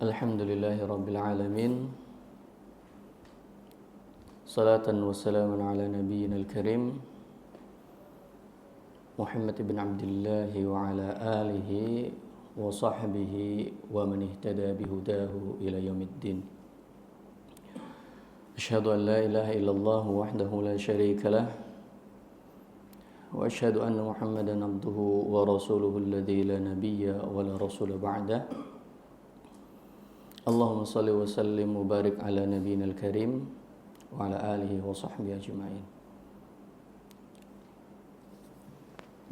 Alhamdulillahi Rabbil Alamin. Salatan wa salaman ala nabiyyina al-karim Muhammad ibn Abdullah wa ala alihi wa sahbihi wa man ihtada bihudahu ila yaumiddin. Asyhadu an la ilaha illallah wahdahu la syarika lah wa asyhadu anna Muhammadan abduhu wa rasuluhu alladzi la nabiyya wa la rasula ba'da. Allahumma salli wa sallim wa barik ala nabiyyina al-karim wa ala alihi wa sahbihi ajma'in.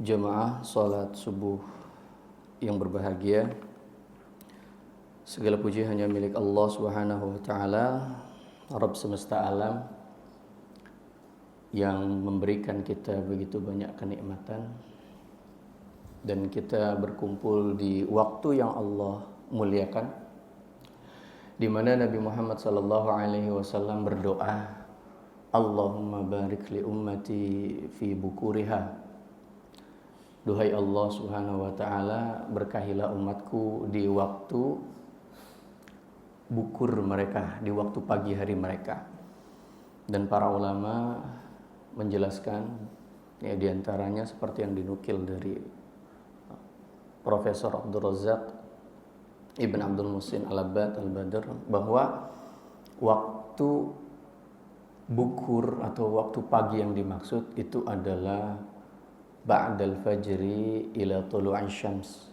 Jamaah salat subuh yang berbahagia, segala puji hanya milik Allah Subhanahu wa taala, Rabb semesta alam, yang memberikan kita begitu banyak kenikmatan, dan kita berkumpul di waktu yang Allah muliakan, di mana Nabi Muhammad SAW berdoa, Allahumma barik li ummati fi bukuriha. Duhai Allah Subhanahu wa taala, berkahilah umatku di waktu bukur mereka, di waktu pagi hari mereka. Dan para ulama menjelaskan, ya, diantaranya seperti yang dinukil dari Profesor Abdul Razak Ibn Abdul Muhsin Al-Abbad Al-Badr, bahwa waktu bukur atau waktu pagi yang dimaksud itu adalah ba'dal fajri ila tulu'i syams,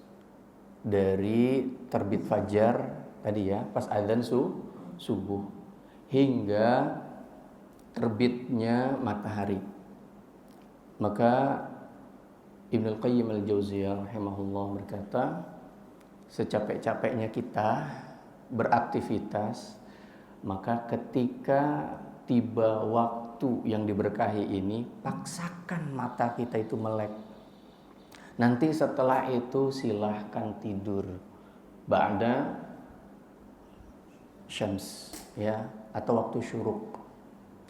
dari terbit fajar tadi ya, pas adzan subuh hingga terbitnya matahari. Maka Ibnul Qayyim Al-Jauziyah rahimahullah berkata, secapek-capeknya kita beraktivitas, maka ketika tiba waktu yang diberkahi ini, paksakan mata kita itu melek. Nanti setelah itu silahkan tidur ba'da syams, ya, atau waktu syuruk,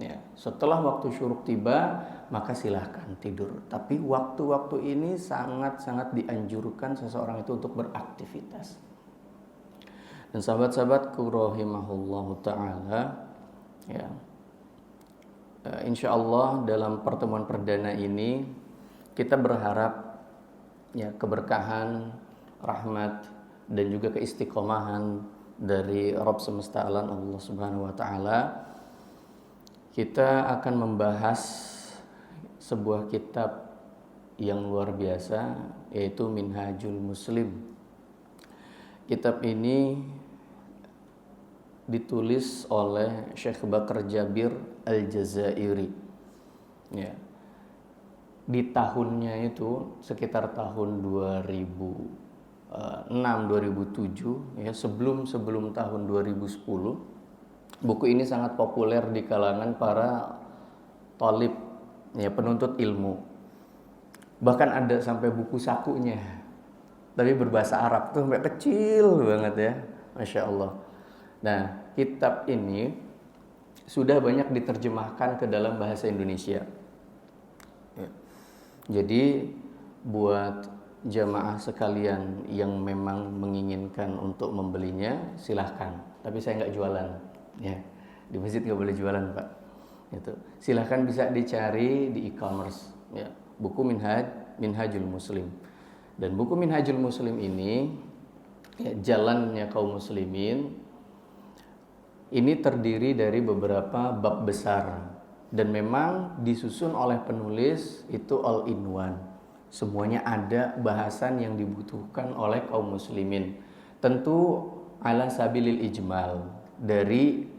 ya. Setelah waktu syuruk tiba, maka silahkan tidur. Tapi waktu-waktu ini sangat-sangat dianjurkan seseorang itu untuk beraktivitas. Dan sahabat-sahabatku rahimahullahu ta'ala, ya, insyaallah dalam pertemuan perdana ini kita berharap, ya, keberkahan, rahmat, dan juga keistiqomahan dari Rabb semesta alam Allah Subhanahu wa taala. Kita akan membahas sebuah kitab yang luar biasa, yaitu Minhajul Muslim. Kitab ini ditulis oleh Syekh Bakar Jabir Al-Jazairi, ya. Di tahunnya itu sekitar tahun 2006 2007, ya, sebelum tahun 2010. Buku ini sangat populer di kalangan para talib, ya, penuntut ilmu. Bahkan ada sampai buku sakunya, tapi berbahasa Arab tuh, sampai kecil banget, ya, Masya Allah. Nah, kitab ini sudah banyak diterjemahkan ke dalam bahasa Indonesia, ya. Jadi buat jamaah sekalian yang memang menginginkan untuk membelinya, silahkan. Tapi saya nggak jualan, ya. Di masjid nggak boleh jualan, Pak. Itu silahkan, bisa dicari di e-commerce, ya. Buku Minhajul Muslim. Dan buku Minhajul Muslim ini, ya, jalannya kaum muslimin, ini terdiri dari beberapa bab besar, dan memang disusun oleh penulis itu all in one. Semuanya ada bahasan yang dibutuhkan oleh kaum muslimin. Tentu ala sabilil ijmal, dari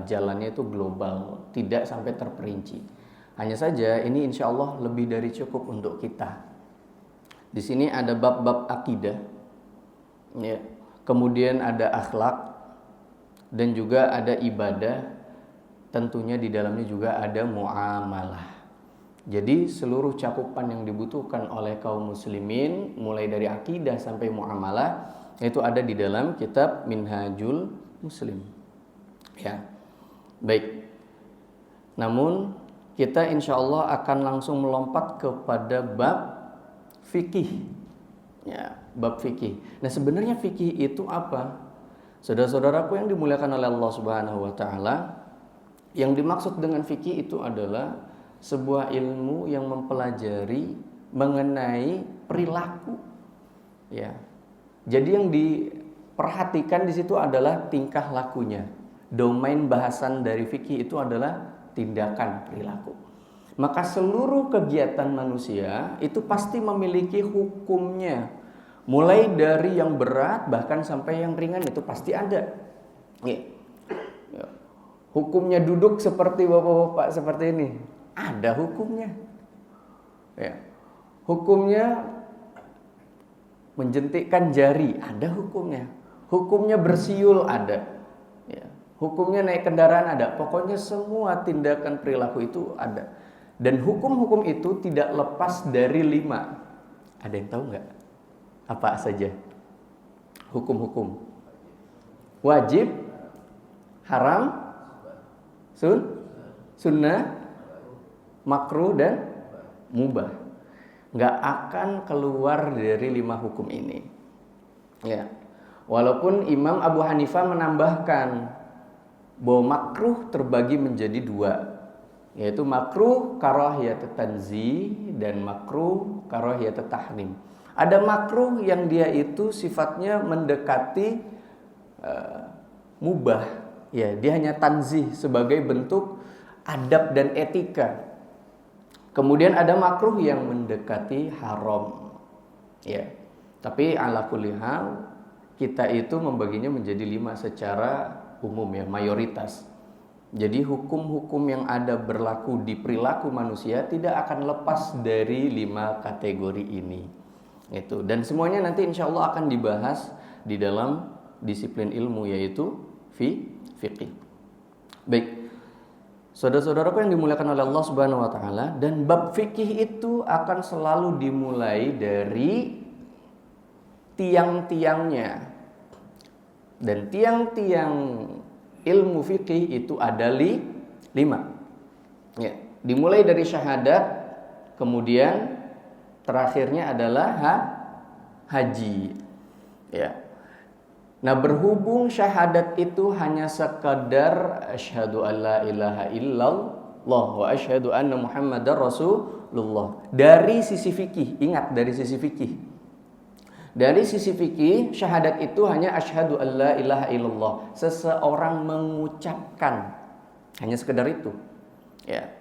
jalannya itu global, tidak sampai terperinci. Hanya saja ini insya Allah lebih dari cukup untuk kita. Di sini ada bab-bab akidah, ya. Kemudian ada akhlak, dan juga ada ibadah. Tentunya di dalamnya juga ada muamalah. Jadi seluruh cakupan yang dibutuhkan oleh kaum muslimin, mulai dari akidah sampai muamalah, itu ada di dalam kitab Minhajul Muslim, ya. Baik. Namun kita insya Allah akan langsung melompat kepada bab fikih, ya, bab fikih. Nah, sebenarnya fikih itu apa? Saudara-saudaraku yang dimuliakan oleh Allah Subhanahu wa taala, yang dimaksud dengan fikih itu adalah sebuah ilmu yang mempelajari mengenai perilaku. Ya. Jadi yang diperhatikan di situ adalah tingkah lakunya. Domain bahasan dari fikih itu adalah tindakan perilaku. Maka seluruh kegiatan manusia itu pasti memiliki hukumnya. Mulai dari yang berat bahkan sampai yang ringan itu pasti ada. Ya. Hukumnya duduk seperti bapak-bapak seperti ini, ada hukumnya. Ya. Hukumnya menjentikkan jari, ada hukumnya. Hukumnya bersiul ada. Ya. Hukumnya naik kendaraan ada. Pokoknya semua tindakan perilaku itu ada. Dan hukum-hukum itu tidak lepas dari 5. Ada yang tahu nggak? Apa saja? Hukum-hukum. Wajib, haram, sunnah, makruh, dan mubah. Nggak akan keluar dari 5 hukum ini. Ya. Walaupun Imam Abu Hanifah menambahkan bahwa makruh terbagi menjadi 2, yaitu makruh karahiyat tanzih dan makruh karahiyat tahrim. Ada makruh yang dia itu sifatnya mendekati mubah. Ya, dia hanya tanzih sebagai bentuk adab dan etika. Kemudian ada makruh yang mendekati haram. Ya. Tapi ala kulli hal kita itu membaginya menjadi 5 secara umum ya, mayoritas. Jadi hukum-hukum yang ada berlaku di perilaku manusia tidak akan lepas dari 5 kategori ini. Itu. Dan semuanya nanti insya Allah akan dibahas di dalam disiplin ilmu yaitu fikih. Baik. Saudara-saudaraku yang dimuliakan oleh Allah Subhanahu wa taala, dan bab fikih itu akan selalu dimulai dari tiang-tiangnya. Dan tiang-tiang ilmu fikih itu ada 5. Ya, dimulai dari syahadat, kemudian terakhirnya adalah haji. Ya. Nah, berhubung syahadat itu hanya sekadar asyhadu alla ilaha illallah wa asyhadu anna muhammadar rasulullah. Dari sisi fikih, ingat dari sisi fikih. Dari sisi fikih, syahadat itu hanya asyhadu alla ilaha illallah. Seseorang mengucapkan hanya sekedar itu. Ya.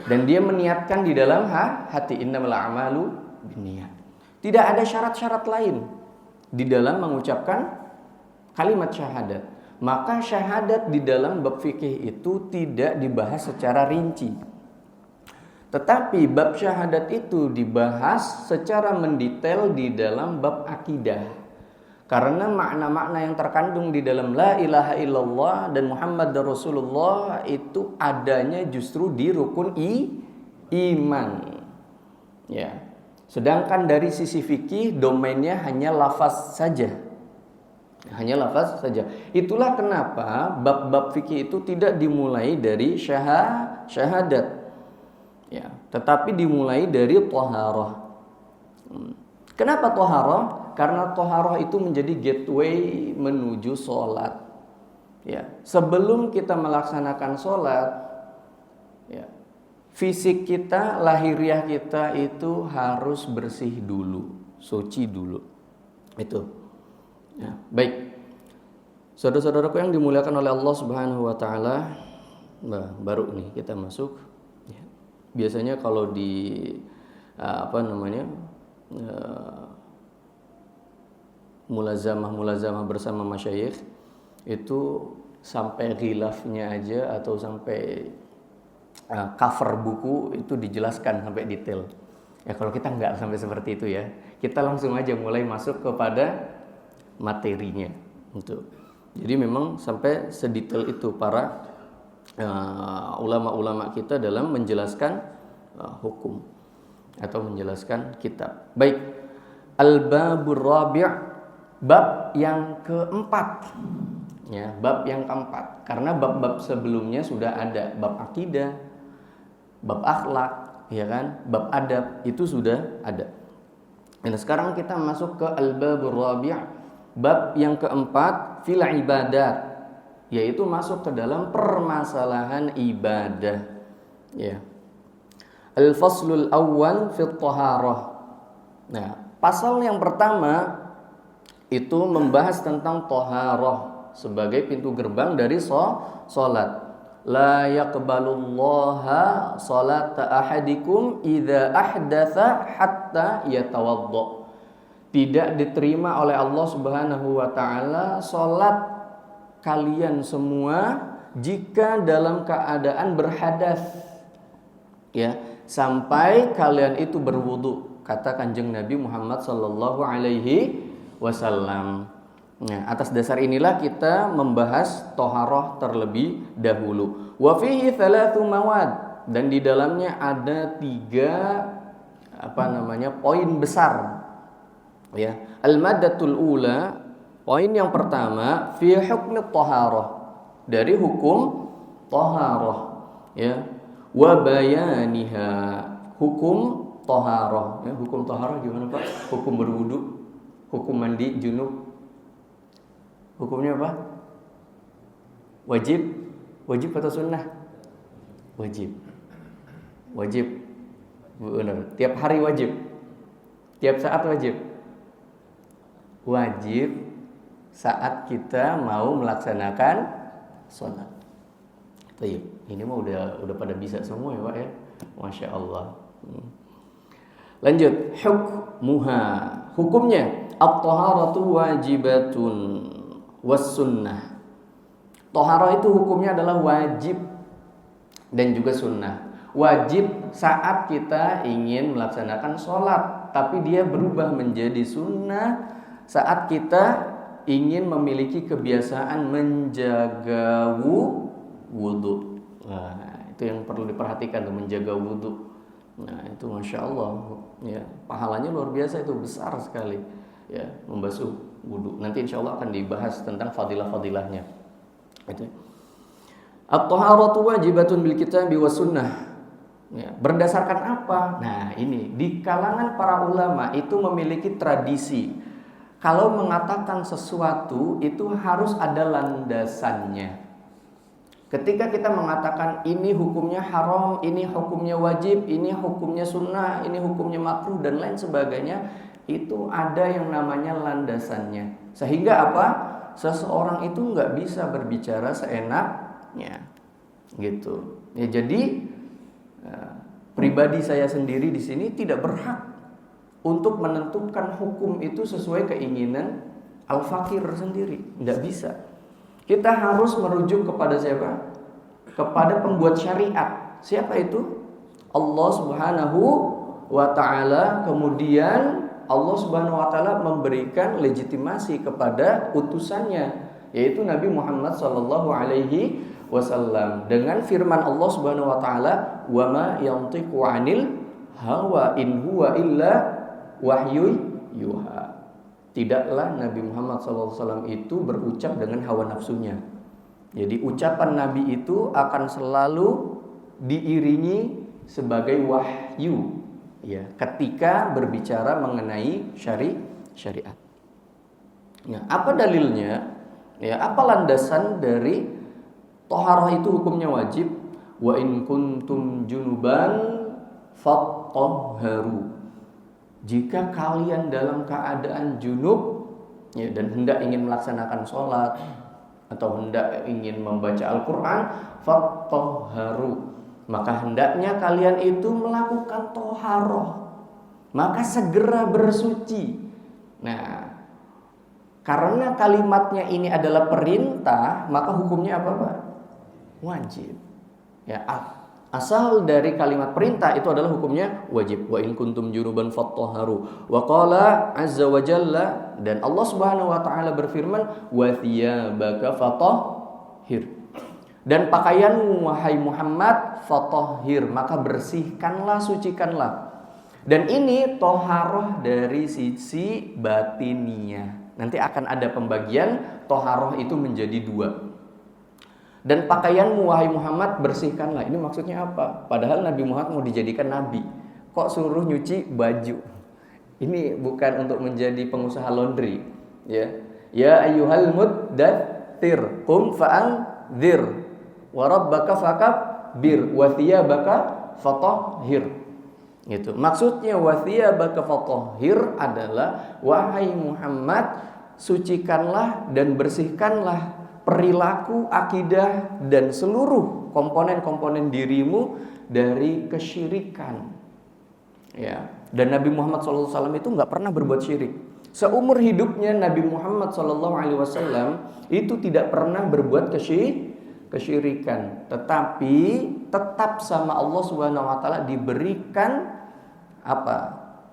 Dan dia meniatkan di dalam hati, innamal a'malu binniyat. Tidak ada syarat-syarat lain di dalam mengucapkan kalimat syahadat. Maka syahadat di dalam bab fikih itu tidak dibahas secara rinci. Tetapi bab syahadat itu dibahas secara mendetail di dalam bab akidah. Karena makna-makna yang terkandung di dalam la ilaha illallah dan Muhammad Rasulullah itu adanya justru di rukun iman. Ya. Sedangkan dari sisi fikih domainnya hanya lafaz saja. Hanya lafaz saja. Itulah kenapa bab-bab fikih itu tidak dimulai dari syahadat. Ya, tetapi dimulai dari thaharah. Kenapa thaharah? Karena thaharah itu menjadi gateway menuju sholat. Ya, sebelum kita melaksanakan sholat, ya, fisik kita, lahiriah kita itu harus bersih dulu, suci dulu. Itu. Ya, baik. Saudara-saudaraku yang dimuliakan oleh Allah Subhanahu wa taala, baru nih kita masuk. Ya. Biasanya kalau di mulazamah bersama masyayikh itu sampai khilafnya aja atau sampai cover buku itu dijelaskan sampai detail. Ya kalau kita nggak sampai seperti itu ya, kita langsung aja mulai masuk kepada materinya. Jadi memang sampai sedetail itu para ulama-ulama kita dalam menjelaskan hukum atau menjelaskan kitab. Baik, al-babur rabi', bab yang keempat. Ya, bab yang keempat. Karena bab-bab sebelumnya sudah ada, bab akidah, bab akhlak, ya kan? Bab adab itu sudah ada. Dan sekarang kita masuk ke al-babur rabi', Bab yang keempat fil ibadat, yaitu masuk ke dalam permasalahan ibadah. Ya. Al-faslul awwal fi thaharah. Nah, pasal yang pertama itu membahas tentang thaharah sebagai pintu gerbang dari salat. La yaqbalullaha salata ahadikum idza ahdatsa hatta yatawadda. Tidak diterima oleh Allah Subhanahu wa taala salat kalian semua jika dalam keadaan berhadas. Ya, sampai kalian itu berwudu, kata Kanjeng Nabi Muhammad sallallahu alaihi wasallam. Nah, atas dasar inilah kita membahas toharoh terlebih dahulu. Wa fihi thalathu mawad, dan di dalamnya ada 3 poin besar. Ya, al-maddatul ula, poin yang pertama fi hukmi toharoh, dari hukum toharoh, ya, wa bayaniha, hukum toharoh. Ya, hukum toharoh gimana Pak? Hukum berwudu, hukum mandi junub. Hukumnya apa? Wajib? Wajib atau sunnah? Wajib. Wajib. Benar. Tiap hari wajib. Tiap saat wajib. Wajib saat kita mau melaksanakan sholat. Baik. Ini mah udah pada bisa semua ya Pak ya. Masya Allah. Lanjut. Hukmuha. Hukumnya. At-taharatu wajibatun was-sunnah. Toharoh itu hukumnya adalah wajib dan juga sunnah. Wajib saat kita ingin melaksanakan sholat, tapi dia berubah menjadi sunnah saat kita ingin memiliki kebiasaan menjaga wudu. Nah, itu yang perlu diperhatikan, menjaga wudu. Nah, itu Masya Allah, ya, pahalanya luar biasa, itu besar sekali, ya, membasuh wudu. Nanti insya Allah akan dibahas tentang fadilah-fadilahnya. Itu. At-taharatu wajibatun bil kitabi was sunnah. Ya, berdasarkan apa? Nah, ini di kalangan para ulama itu memiliki tradisi. Kalau mengatakan sesuatu itu harus ada landasannya. Ketika kita mengatakan ini hukumnya haram, ini hukumnya wajib, ini hukumnya sunnah, ini hukumnya makruh dan lain sebagainya, itu ada yang namanya landasannya. Sehingga apa? Seseorang itu nggak bisa berbicara seenaknya, gitu. Ya, jadi pribadi saya sendiri di sini tidak berhak untuk menentukan hukum itu sesuai keinginan al-fakir sendiri. Nggak bisa. Kita harus merujuk kepada siapa? Kepada pembuat syariat. Siapa itu? Allah Subhanahu wa ta'ala. Kemudian Allah Subhanahu wa ta'ala memberikan legitimasi kepada utusannya, yaitu Nabi Muhammad sallallahu alaihi wasallam, dengan firman Allah Subhanahu wa ta'ala, "Wa ma yantiqu 'anil hawa in huwa illa wahyu yuha." Tidaklah Nabi Muhammad sallallahu alaihi wasallam itu berucap dengan hawa nafsunya. Jadi ucapan Nabi itu akan selalu diiringi sebagai wahyu, ya, ketika berbicara mengenai syariat. Nah, apa dalilnya? Ya, apa landasan dari toharoh itu hukumnya wajib? Wa in kuntum junuban fattahharu. Jika kalian dalam keadaan junub, ya, dan hendak ingin melaksanakan sholat atau hendak ingin membaca Al-Quran, fattahharu, maka hendaknya kalian itu melakukan toharoh, maka segera bersuci. Nah, karena kalimatnya ini adalah perintah, maka hukumnya apa Pak? Wajib. Ya, asal dari kalimat perintah itu adalah hukumnya wajib. Wa in kuntum junuban fattahharu. Wa qala azza wa jalla, dan Allah Subhanahu wa taala berfirman, wa thiyabaka fatahhir. Dan pakaianmu wahai Muhammad fatahhir, maka bersihkanlah, sucikanlah. Dan ini toharoh dari sisi batiniah. Nanti akan ada pembagian toharoh itu menjadi 2. Dan pakaianmu wahai Muhammad bersihkanlah. Ini maksudnya apa? Padahal Nabi Muhammad mau dijadikan nabi, kok suruh nyuci baju? Ini bukan untuk menjadi pengusaha laundry, ya. Ya ayyuhal muddatsir qum fa'anzir wa rabbaka fakabbir wa thiyabaka fatahhir. Gitu. Maksudnya wa thiyabaka fatahhir adalah wahai Muhammad, sucikanlah dan bersihkanlah perilaku, akidah dan seluruh komponen-komponen dirimu dari kesyirikan. Ya. Dan Nabi Muhammad SAW itu nggak pernah berbuat syirik. Seumur hidupnya Nabi Muhammad SAW itu tidak pernah berbuat kesyirikan, tetapi tetap sama Allah Subhanahu Wa Taala diberikan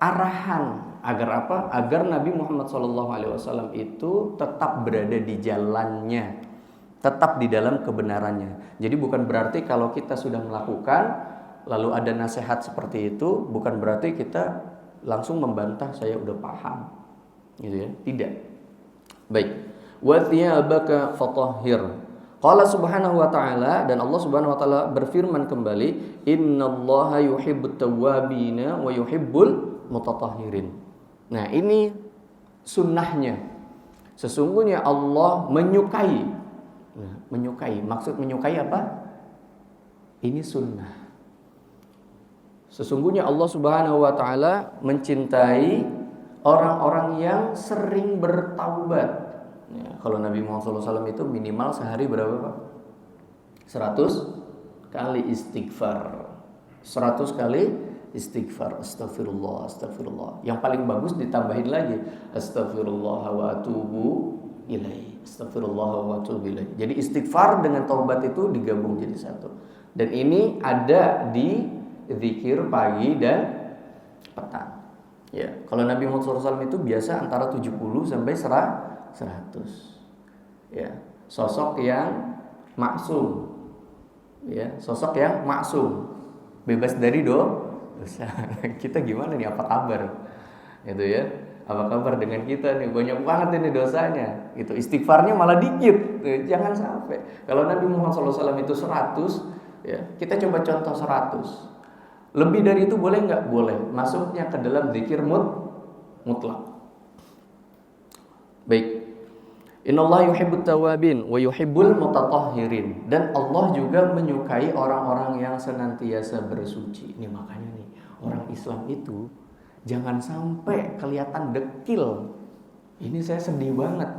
arahan agar agar Nabi Muhammad SAW itu tetap berada di jalannya, tetap di dalam kebenarannya. Jadi bukan berarti kalau kita sudah melakukan lalu ada nasihat seperti itu, bukan berarti kita langsung membantah, saya udah paham, gitu ya. Tidak. Baik. Wa thiyabaka fatahhir. Qala subhanahu wa ta'ala, dan Allah subhanahu wa ta'ala berfirman kembali, innallaha yuhibbut tawwabina wa yuhibbul mutatahhirin. Nah, ini sunnahnya. Sesungguhnya Allah menyukai. Nah, menyukai, maksud menyukai apa? Ini sunnah. Sesungguhnya Allah Subhanahu wa taala mencintai orang-orang yang sering bertaubat. Ya, kalau Nabi Muhammad SAW itu minimal sehari berapa, Pak? 100 kali istighfar. 100 kali istighfar. Astagfirullah, astagfirullah. Yang paling bagus ditambahin lagi, astagfirullah wa atubu ilaih. Astagfirullah wa atubu ilaih. Jadi istighfar dengan taubat itu digabung jadi satu. Dan ini ada di zikir pagi dan petang. Ya, kalau Nabi Muhammad SAW itu biasa antara 70 sampai 100. Ya, sosok yang maksum. Ya, sosok yang maksum, bebas dari dosa. Kita gimana nih, apa kabar? Gitu ya. Apa kabar dengan kita nih? Banyak banget ini dosanya. Gitu. Istighfarnya malah dikit. Jangan sampai. Kalau Nabi Muhammad SAW itu 100, ya, kita coba contoh 100. Lebih dari itu boleh nggak? Boleh. Masuknya ke dalam zikir mutlak. Baik. Innallaha yuhibbut tawwabin wa yuhibbul mutatahhirin. Dan Allah juga menyukai orang-orang yang senantiasa bersuci. Ini makanya nih, orang Islam itu jangan sampai kelihatan dekil. Ini saya sedih banget.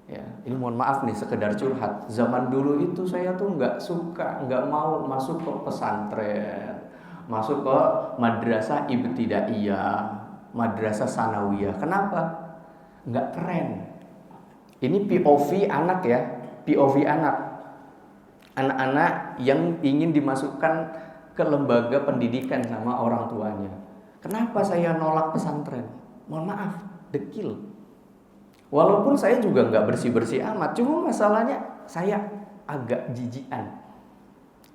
Ya, ini mohon maaf nih, sekedar curhat. Zaman dulu itu saya tuh nggak suka, nggak mau masuk ke pesantren, masuk ke madrasah ibtidaiyah, madrasah sanawiyah. Kenapa? Nggak keren. Ini POV anak ya, POV anak. Anak-anak yang ingin dimasukkan ke lembaga pendidikan sama orang tuanya. Kenapa saya nolak pesantren? Mohon maaf, dekil. Walaupun saya juga nggak bersih-bersih amat, cuma masalahnya saya agak jijian.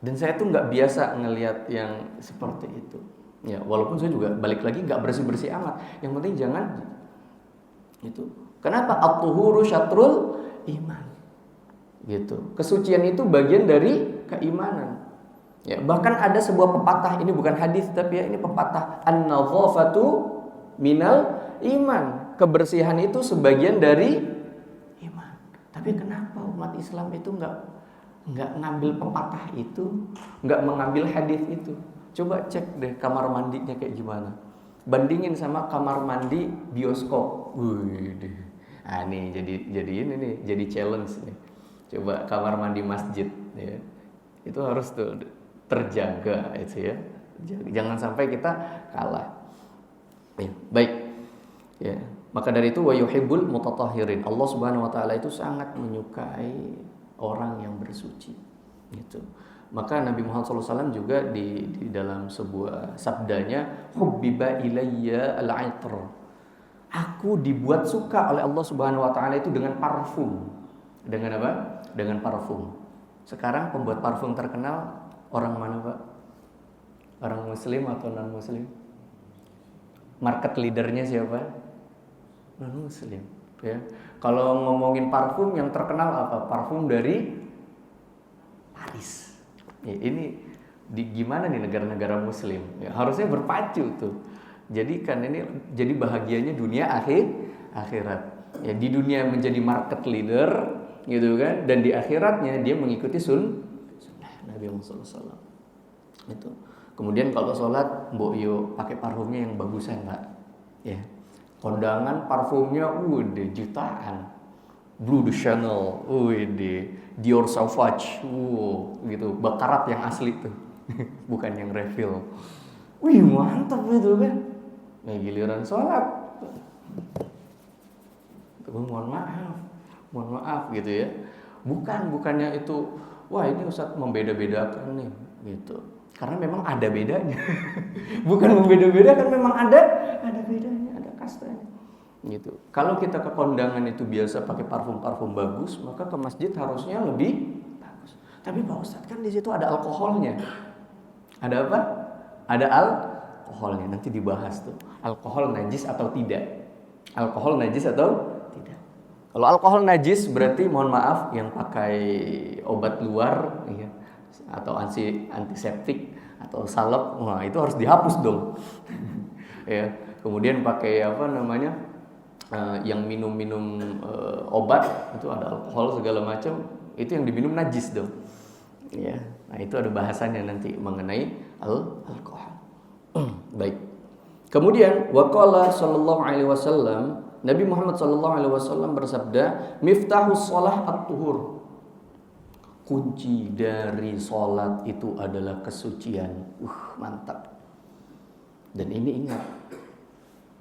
Dan saya tuh nggak biasa ngelihat yang seperti itu. Ya, walaupun saya juga balik lagi nggak bersih-bersih amat. Yang penting jangan itu. Kenapa? At-tuhuru syatrul iman. Gitu. Kesucian itu bagian dari keimanan. Ya, bahkan ada sebuah pepatah, ini bukan hadis tapi ya ini pepatah, an-nadhafatu minal iman. Kebersihan itu sebagian dari iman. Tapi kenapa umat Islam itu nggak ngambil pepatah itu, nggak mengambil hadis itu? Coba cek deh kamar mandinya kayak gimana. Bandingin sama kamar mandi bioskop. Wih, nah nih jadi ini nih, jadi challenge nih. Coba kamar mandi masjid, ya. Itu harus tuh terjaga itu ya. Jangan sampai kita kalah. Ya, baik. Ya, maka dari itu wa yuhibbul mutatahhirin. Allah Subhanahu wa taala itu sangat menyukai orang yang bersuci. Gitu. Maka Nabi Muhammad SAW juga di dalam sebuah sabdanya, hubbiba ilayya al-'itr. Aku dibuat suka oleh Allah Subhanahu wa taala itu dengan parfum. Dengan apa? Dengan parfum. Sekarang pembuat parfum terkenal orang mana, Pak? Orang muslim atau non muslim? Market leadernya siapa? Non muslim, ya. Kalau ngomongin parfum yang terkenal apa? Parfum dari Paris. Ya, ini gimana nih negara-negara muslim? Ya, harusnya berpacu tuh. Jadi kan ini jadi bahagianya dunia akhirat. ya di dunia menjadi market leader gitu kan, dan di akhiratnya dia mengikuti sunnah Nabi Muhammad SAW. Itu. Kemudian kalau sholat, mbok yo pakai parfumnya yang bagusan Pak. Ya. Kondangan parfumnya udah jutaan. Blue de Chanel, Dior Sauvage, gitu. Bakarat yang asli tuh. Bukan yang refill. Wih, mantap itu kan. Nah, giliran sholat. Mohon maaf gitu ya. Bukannya itu, wah ini Ustadz membeda-bedakan nih gitu. Karena memang ada bedanya. Bukan membeda-bedakan, memang ada bedanya, ada kastanya. Gitu. Kalau kita ke kondangan itu biasa pakai parfum bagus, maka ke masjid harusnya lebih bagus. Tapi Pak Ustadz kan di situ ada alkoholnya. Ada apa? Ada alkoholnya. Nanti dibahas tuh. Alkohol najis atau tidak? Alkohol najis atau tidak? Kalau alkohol najis berarti mohon maaf yang pakai obat luar ya, atau antiseptik atau salep, wah itu harus dihapus dong. Ya, kemudian pakai yang minum obat itu ada alkohol segala macam, itu yang diminum najis dong. Ya, nah itu ada bahasannya nanti mengenai alkohol. Baik. Kemudian waqala sallallahu alaihi wasallam, Nabi Muhammad sallallahu alaihi wasallam bersabda, "Miftahus shalah at-tuhur." Kunci dari salat itu adalah kesucian. Mantap. Dan ini ingat,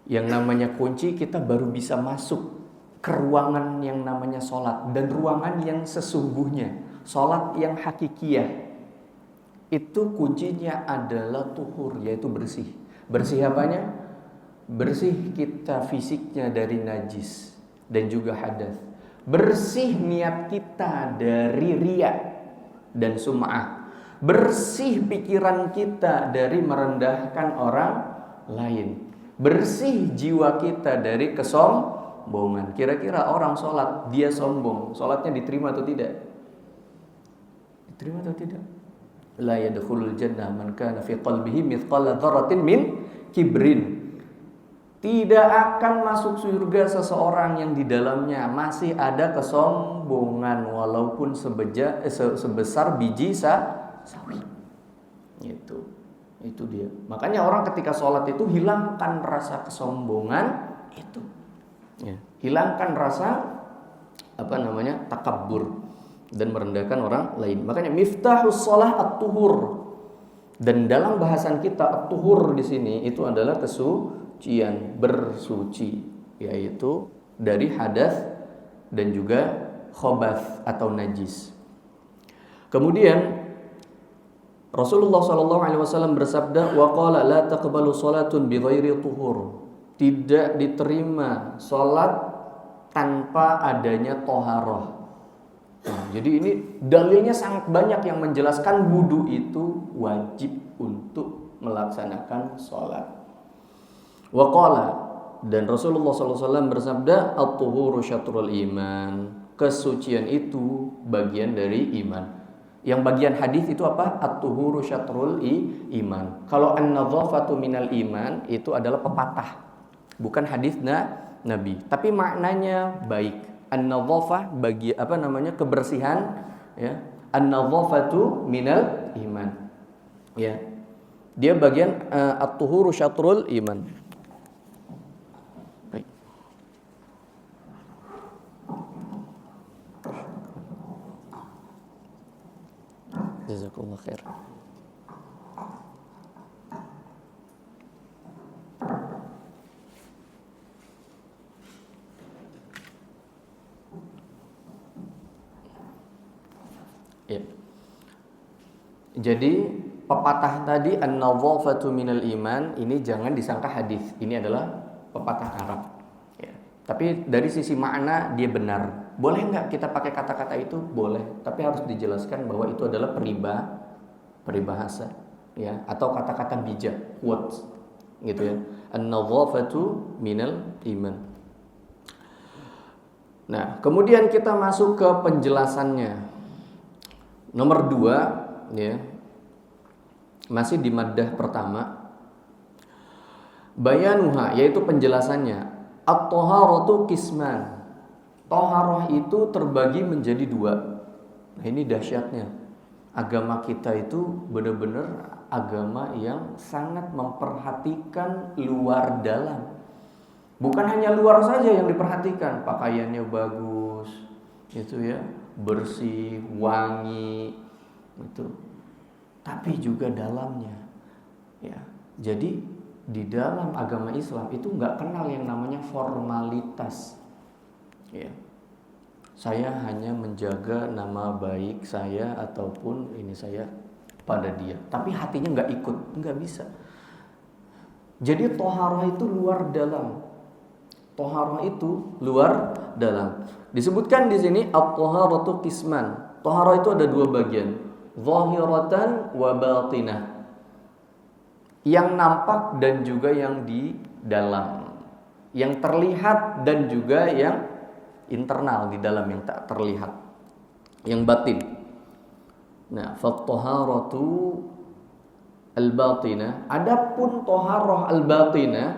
yang namanya kunci kita baru bisa masuk ke ruangan yang namanya salat, dan ruangan yang sesungguhnya, salat yang hakikiyah. Itu kuncinya adalah tuhur, yaitu bersih. Bersih apanya? Bersih kita fisiknya dari najis dan juga hadas. Bersih niat kita dari riya dan sum'ah. Bersih pikiran kita dari merendahkan orang lain. Bersih jiwa kita dari kesombongan. Kira-kira orang sholat, dia sombong, sholatnya diterima atau tidak? Diterima atau tidak? La yadkhulul jannah man kana fi qalbihi mithqala dzarratin min kibrin. Tidak akan masuk surga seseorang yang di dalamnya masih ada kesombongan walaupun sebesar biji sawi. Itu dia. Makanya orang ketika sholat itu hilangkan rasa kesombongan itu. Ya. Hilangkan rasa takabbur dan merendahkan orang lain. Makanya miftahus shalah at-tuhur. Dan dalam bahasan kita at-tuhur di sini itu adalah kesucian, bersuci, yaitu dari hadas dan juga khobath atau najis. Kemudian Rasulullah SAW bersabda, wa qala la taqbalu salatun bighairi tuhur. Tidak diterima salat tanpa adanya toharoh. Nah, jadi ini dalilnya sangat banyak yang menjelaskan wudu itu wajib untuk melaksanakan sholat. Wa qala, dan Rasulullah SAW bersabda, at-tuhuru syatrul iman. Kesucian itu bagian dari iman. Yang bagian hadis itu apa? At-tuhuru syatrul iman. Kalau an-nadhafatu minal iman itu adalah pepatah, bukan hadis Nabi, tapi maknanya baik. An-nadhafah bagi kebersihan, ya. An-nadhafatu minal iman. Ya. Dia bagian at-tuhuru syatrul iman. Baik. Jazakallahu khair. Ya. Jadi pepatah tadi an-nadhafatu minal iman ini jangan disangka hadis. Ini adalah pepatah Arab. Ya. Tapi dari sisi makna dia benar. Boleh nggak kita pakai kata-kata itu? Boleh. Tapi harus dijelaskan bahwa itu adalah peribahasa, ya, atau kata-kata bijak, quotes, gitu ya. An-nadhafatu minal iman. Nah, kemudian kita masuk ke penjelasannya. Nomor 2, ya, masih di maddah pertama, bayanuha, yaitu penjelasannya. At-taharatu qisman. Toharoh itu terbagi menjadi dua. Nah, ini dahsyatnya. Agama kita itu benar-benar agama yang sangat memperhatikan luar dalam. Bukan hanya luar saja yang diperhatikan, pakaiannya bagus, itu ya, bersih, wangi, itu. Tapi juga dalamnya. Ya. Jadi di dalam agama Islam itu nggak kenal yang namanya formalitas. Ya. Saya hanya menjaga nama baik saya ataupun ini saya pada dia, tapi hatinya nggak ikut, nggak bisa. Jadi toharoh itu luar dalam. Toharoh itu luar dalam. Disebutkan di sini at-toharatu qisman. Toharoh itu ada dua bagian, zahiratan wa batinah. Yang nampak dan juga yang di dalam. Yang terlihat dan juga yang internal di dalam yang tak terlihat. Yang batin. Nah, fat-toharatu al-batinah. Adapun toharoh al-batinah,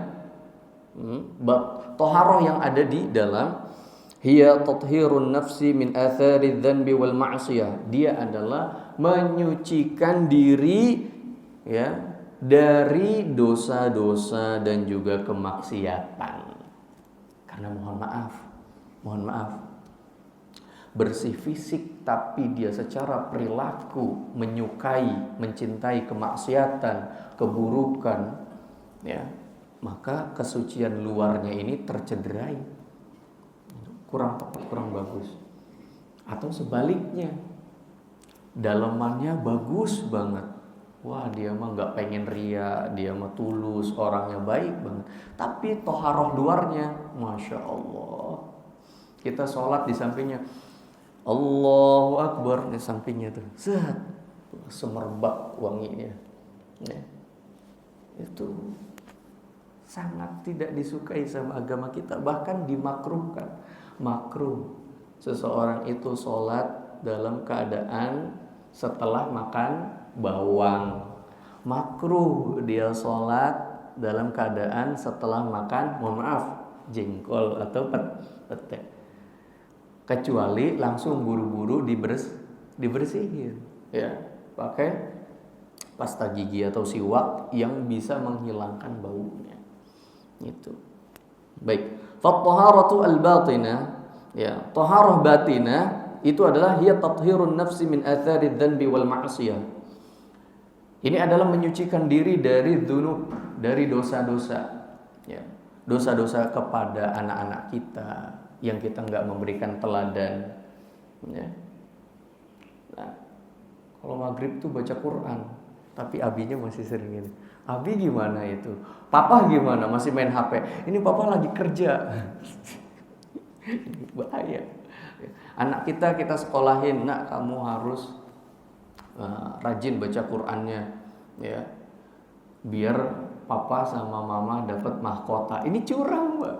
toharoh yang ada di dalam, hiya tathhirun nafsi min athari dzanbi wal ma'siyah. Dia adalah menyucikan diri ya dari dosa-dosa dan juga kemaksiatan. Karena mohon maaf, bersih fisik tapi dia secara perilaku menyukai, mencintai kemaksiatan, keburukan, ya, maka kesucian luarnya ini tercederai, kurang tepat, kurang bagus. Atau sebaliknya, dalamannya bagus banget, wah dia mah nggak pengen ria, dia mah tulus, orangnya baik banget, tapi toharoh luarnya, masya Allah, kita sholat di sampingnya Allahu Akbar, di sampingnya tuh semerbak wanginya, ya. Itu sangat tidak disukai sama agama kita, bahkan dimakruhkan. Makruh seseorang itu sholat dalam keadaan setelah makan bawang. Makruh dia sholat dalam keadaan setelah makan, mohon maaf, jengkol atau pete. Kecuali langsung buru-buru dibersihin, ya, pakai pasta gigi atau siwak yang bisa menghilangkan baunya. Itu. Baik. Fa-taharatu al-batinah, ya, taharah batinah itu adalah hiya tathhirun nafsi min athari dzanbi wal ma'siyah. Ini adalah menyucikan diri dari dzunub, dari dosa-dosa, ya. Dosa-dosa kepada anak-anak kita yang kita enggak memberikan teladan, ya. Nah, kalau maghrib tuh baca Quran, tapi abinya masih sering gini. Abi gimana itu? Papa gimana? Masih main HP. Ini papa lagi kerja. Bahaya. Anak kita sekolahin, nak kamu harus rajin baca Qurannya, ya. Biar papa sama mama dapat mahkota. Ini curang, Mbak.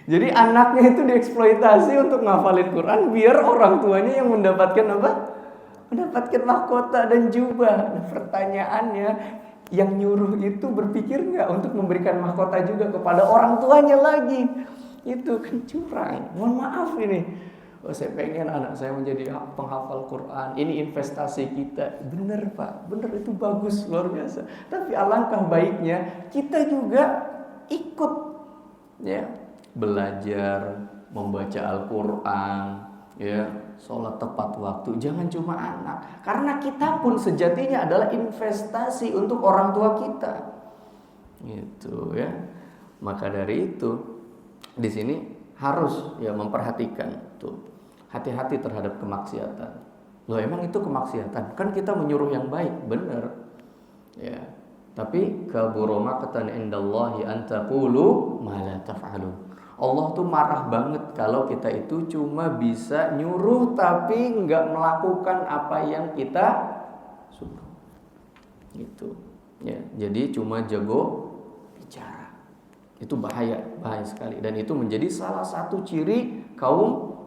Jadi anaknya itu dieksploitasi untuk ngafalin Quran biar orang tuanya yang mendapatkan apa? Mendapatkan mahkota dan jubah. Nah, pertanyaannya, yang nyuruh itu berpikir nggak untuk memberikan mahkota juga kepada orang tuanya lagi? Itu kan curang. Mohon maaf ini. Oh, saya pengen anak saya menjadi penghafal Quran. Ini investasi kita. Bener Pak, bener, itu bagus, luar biasa. Tapi alangkah baiknya kita juga ikut, ya, belajar membaca Al-Quran, ya, sholat tepat waktu. Jangan cuma anak, karena kita pun sejatinya adalah investasi untuk orang tua kita, gitu ya. Maka dari itu di sini harus ya memperhatikan tuh, hati-hati terhadap kemaksiatan. Loh, emang itu kemaksiatan? Kan kita menyuruh yang baik, benar, ya. Tapi kabura maqtan indallahi an taqulu ma la taf'alun. Allah tuh marah banget kalau kita itu cuma bisa nyuruh tapi nggak melakukan apa yang kita suruh. Gitu. Ya, jadi cuma jago bicara. Itu bahaya sekali, dan itu menjadi salah satu ciri kaum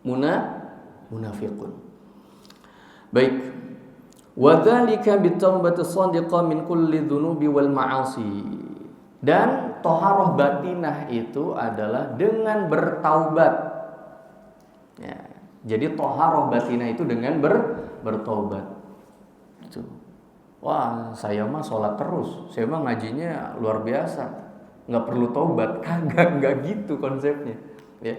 munafiqun. Baik. Wa dzalika bitaubati shadiqah min kulli dzunubi wal ma'asi. Dan toharoh batinah itu adalah dengan bertaubat. Ya, jadi toharoh batinah itu dengan bertaubat. Itu. Wah, saya mah sholat terus, saya mah ngajinya luar biasa, nggak perlu taubat. Nggak gitu konsepnya. Ya.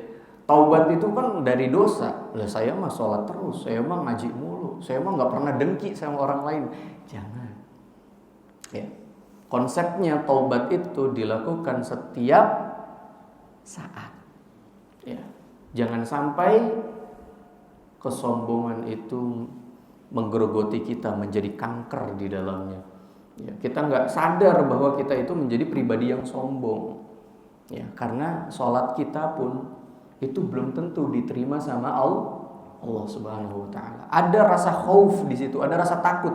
Taubat itu kan dari dosa. Lah saya mah sholat terus, saya mah ngaji mulu, saya mah nggak pernah dengki sama orang lain. Jangan. Ya. Konsepnya taubat itu dilakukan setiap saat. Ya. Jangan sampai kesombongan itu menggerogoti kita menjadi kanker di dalamnya. Ya, kita nggak sadar bahwa kita itu menjadi pribadi yang sombong. Ya, karena sholat kita pun itu belum tentu diterima sama Allah Subhanahu Wa Taala. Ada rasa khauf di situ, ada rasa takut.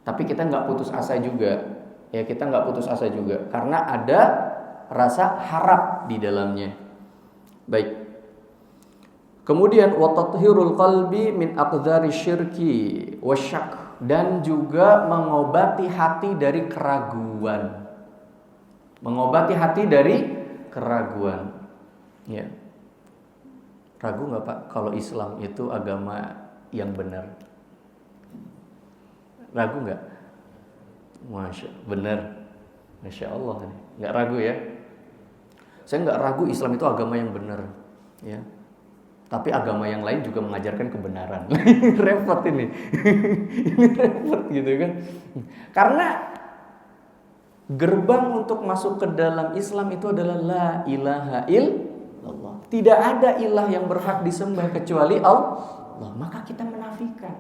Tapi kita nggak putus asa juga. Ya, kita nggak putus asa juga karena ada rasa harap di dalamnya. Baik. Kemudian wa tathhirul qalbi min aqdari syirki wasyak, dan juga mengobati hati dari keraguan. Mengobati hati dari keraguan. Ya. Ragu nggak Pak kalau Islam itu agama yang benar? Ragu nggak? Benar. Masya Allah, nggak ragu ya? Saya nggak ragu Islam itu agama yang benar, ya. Tapi agama yang lain juga mengajarkan kebenaran. Repot ini. Ini repot gitu kan. Karena gerbang untuk masuk ke dalam Islam itu adalah la ilaha illallah. Tidak ada ilah yang berhak disembah kecuali Allah. Maka kita menafikan.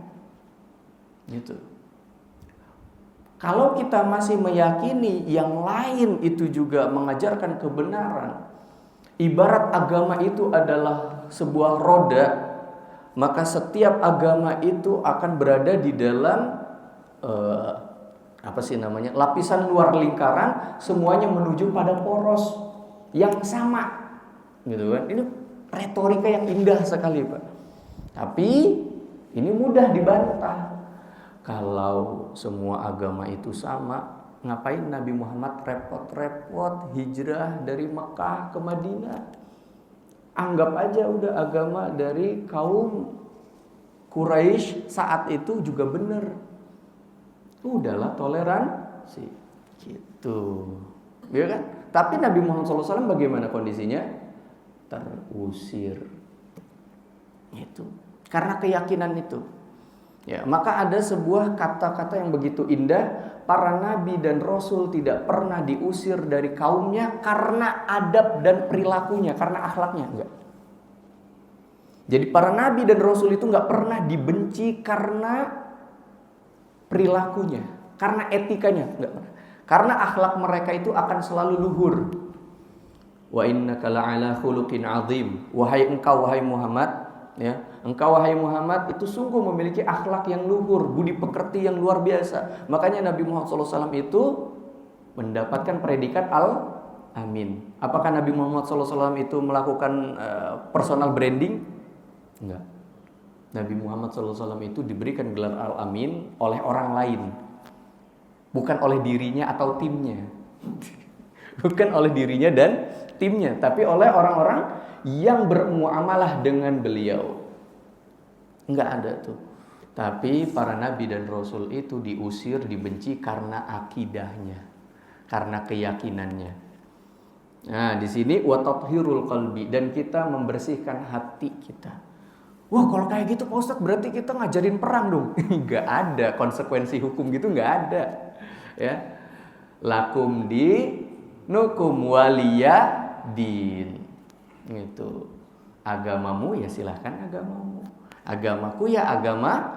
Gitu. Kalau kita masih meyakini yang lain itu juga mengajarkan kebenaran, ibarat agama itu adalah sebuah roda, maka setiap agama itu akan berada di dalam lapisan luar lingkaran, semuanya menuju pada poros yang sama, gitu kan? Ini retorika yang indah sekali, Pak. Tapi ini mudah dibantah. Kalau semua agama itu sama, ngapain Nabi Muhammad repot-repot hijrah dari Mekah ke Madinah? Anggap aja udah agama dari kaum Quraisy saat itu juga benar. Udahlah toleransi gitu. Ya kan? Tapi Nabi Muhammad SAW bagaimana kondisinya? Terusir. Itu. Karena keyakinan itu. Ya, maka ada sebuah kata-kata yang begitu indah, para nabi dan rasul tidak pernah diusir dari kaumnya karena adab dan perilakunya, karena akhlaknya, enggak. Jadi para nabi dan rasul itu enggak pernah dibenci karena perilakunya, karena etikanya, enggak pernah. Karena akhlak mereka itu akan selalu luhur. Wa innaka la'ala khuluqin 'adzim. Wahai engkau wahai Muhammad, ya, engkau wahai Muhammad itu sungguh memiliki akhlak yang luhur, budi pekerti yang luar biasa. Makanya Nabi Muhammad SAW itu mendapatkan predikat Al-Amin. Apakah Nabi Muhammad SAW itu melakukan personal branding? Enggak. Nabi Muhammad SAW itu diberikan gelar Al-Amin oleh orang lain, bukan oleh dirinya atau timnya. Bukan oleh dirinya dan timnya, tapi oleh orang-orang yang bermuamalah dengan beliau. Enggak ada tuh. Tapi para nabi dan rasul itu diusir, dibenci karena akidahnya, karena keyakinannya. Nah, di sini wa tathhirul qalbi, dan kita membersihkan hati kita. Wah, kalau kayak gitu Pak Ustadz berarti kita ngajarin perang dong. Enggak ada konsekuensi hukum gitu, enggak ada. Ya. Lakum dinukum waliya din. Gitu. Agamamu ya silahkan agamamu, agamaku ya agama